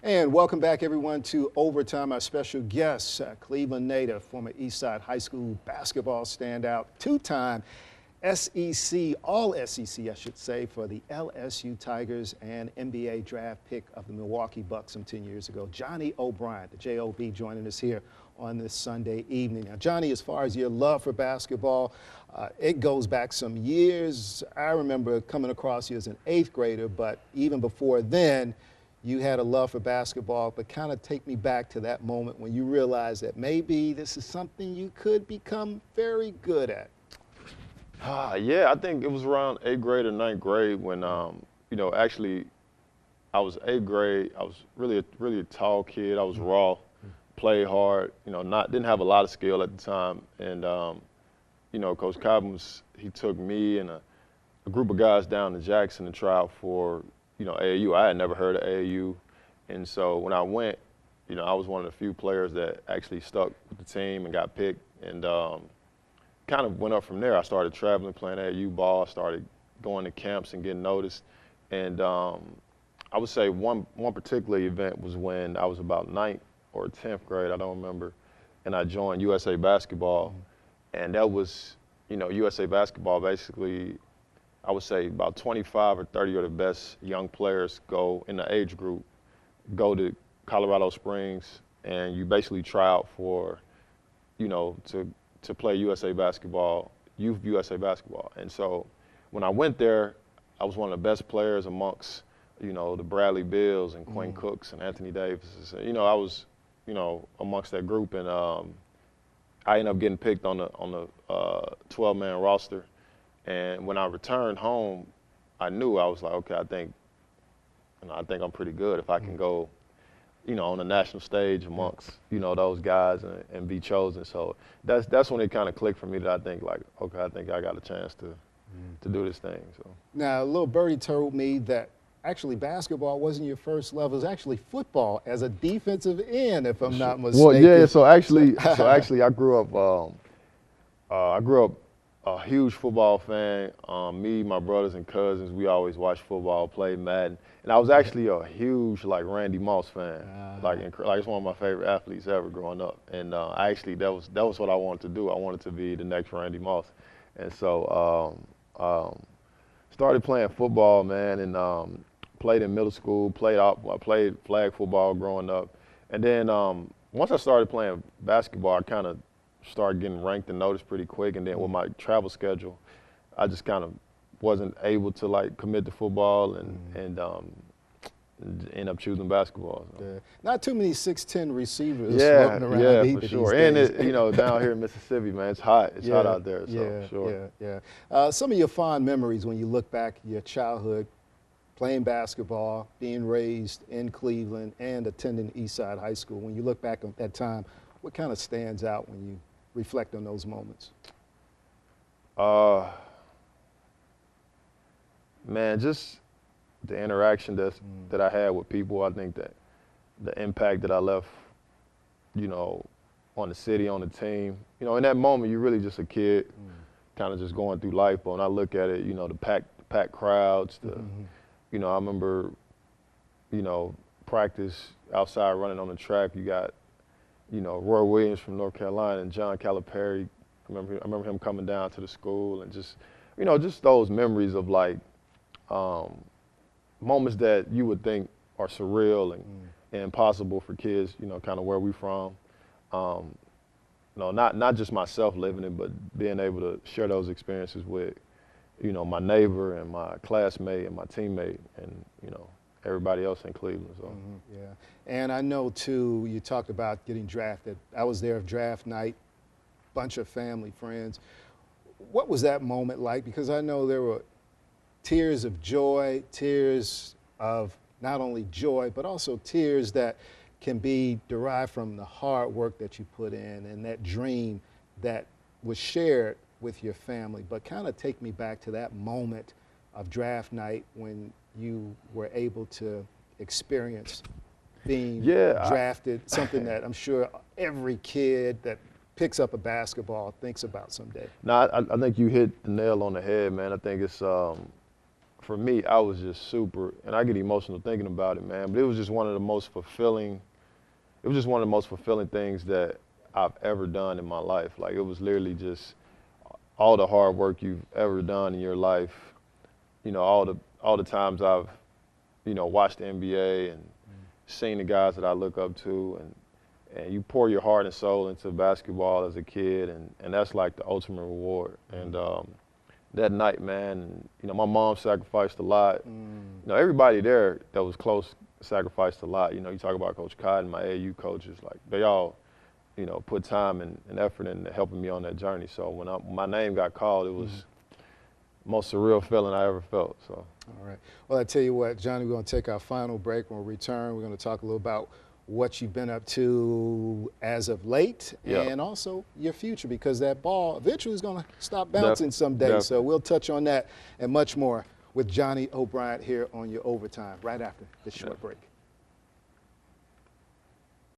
And welcome back, everyone, to Overtime. Our special guest, Cleveland native, former Eastside High School basketball standout, two-time SEC, all SEC, I should say, for the LSU Tigers and NBA draft pick of the Milwaukee Bucks some 10 years ago, Johnny O'Brien, the J.O.B., joining us here on this Sunday evening. Now, Johnny, as far as your love for basketball, it goes back some years. I remember coming across you as an eighth grader, but even before then, you had a love for basketball. But kind of take me back to that moment when you realized that maybe this is something you could become very good at. Yeah, I think it was around 8th grade or 9th grade when, actually I was 8th grade. I was really a tall kid. I was raw, played hard, didn't have a lot of skill at the time. And, Coach Cobbins, he took me and a group of guys down to Jackson to try out for, AAU. I had never heard of AAU. And so when I went, I was one of the few players that actually stuck with the team and got picked. And, kind of went up from there. I started traveling, playing AAU ball. I started going to camps and getting noticed. And I would say one particular event was when I was about 9th or 10th grade, I don't remember, and I joined USA Basketball. And that was, USA Basketball basically, I would say about 25 or 30 of the best young players go in the age group, go to Colorado Springs, and you basically try out for, to play USA Basketball, youth USA Basketball. And so when I went there, I was one of the best players amongst, the Bradley Bills and Quinn Cooks and Anthony Davis. I was, amongst that group, and I ended up getting picked on the 12-man roster. And when I returned home, I knew, I was like, okay, I think I'm pretty good if I can go, on the national stage amongst, those guys and be chosen. So that's when it kind of clicked for me that I think, like, okay, I think I got a chance to do this thing. So now, little birdie told me that actually basketball wasn't your first love. It was actually football as a defensive end, if I'm not mistaken. Well, yeah. So actually, I grew up. I grew up a huge football fan. Me, my brothers and cousins, we always watched football, played Madden, and I was actually a huge Randy Moss fan. It's one of my favorite athletes ever growing up. And actually, that was what I wanted to do. I wanted to be the next Randy Moss, and so started playing football, man, and played in middle school. I played flag football growing up, and then once I started playing basketball, I kind of started getting ranked and noticed pretty quick. And then with my travel schedule, I just kind of wasn't able to commit to football and end up choosing basketball. So. Yeah. Not too many 6'10" receivers floating around either for sure. And down here in Mississippi, man, it's hot. It's hot out there. So sure. Some of your fond memories when you look back at your childhood, playing basketball, being raised in Cleveland, and attending Eastside High School. When you look back at that time, what kind of stands out when you reflect on those moments? Man, just the interaction that I had with people. I think that the impact that I left, on the city, on the team. In that moment, you're really just a kid, kind of just going through life. But when I look at it, the packed crowds, I remember, practice outside running on the track. You got, Roy Williams from North Carolina and John Calipari. I remember him coming down to the school, and just, just those memories of moments that you would think are surreal and impossible for kids, kind of where we from. Not just myself living it, but being able to share those experiences with, my neighbor and my classmate and my teammate and, everybody else in Cleveland. So. Yeah, and I know too, you talked about getting drafted. I was there draft night, bunch of family, friends. What was that moment like? Because I know there were tears of joy, tears of not only joy, but also tears that can be derived from the hard work that you put in and that dream that was shared with your family. But kind of take me back to that moment of draft night when you were able to experience being drafted, something that I'm sure every kid that picks up a basketball thinks about someday. No, I think you hit the nail on the head, man. I think it's for me, I was just super, and I get emotional thinking about it, man. But it was just one of the most fulfilling. It was just one of the most fulfilling things that I've ever done in my life. Like, it was literally just all the hard work you've ever done in your life. You know, all the times I've, you know, watched the NBA and seen the guys that I look up to, and you pour your heart and soul into basketball as a kid, and that's like the ultimate reward. And that night, man, and, you know, my mom sacrificed a lot. You know, everybody there that was close sacrificed a lot. You know, you talk about Coach Cotton, my AAU coaches, like, they all, you know, put time and effort into helping me on that journey. So when my name got called, it was the most surreal feeling I ever felt. So. All right. Well, I tell you what, Johnny, we're going to take our final break. When we return, we're going to talk a little about what you've been up to as of late, and also your future, because that ball eventually is going to stop bouncing someday. Definitely. So we'll touch on that and much more with Johnny O'Bryant here on your Overtime right after this short break.